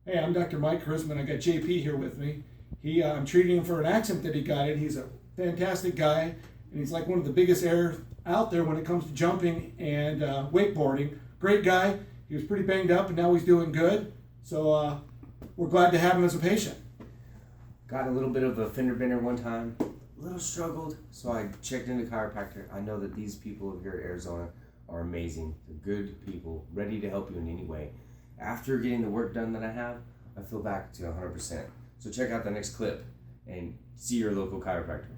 Hey, I'm Dr. Mike Chrisman. I got JP here with me. I'm treating him for an accident that he got in. He's a fantastic guy, and he's like one of the biggest air out there when it comes to jumping and wakeboarding. Great guy. He was pretty banged up, and now he's doing good. So we're glad to have him as a patient. Got a little bit of a fender bender one time. A little struggled, so I checked into chiropractor. I know that these people here in Arizona are amazing. They're good people, ready to help you in any way. After getting the work done that I have, I feel back to 100%. So check out the next clip and see your local chiropractor.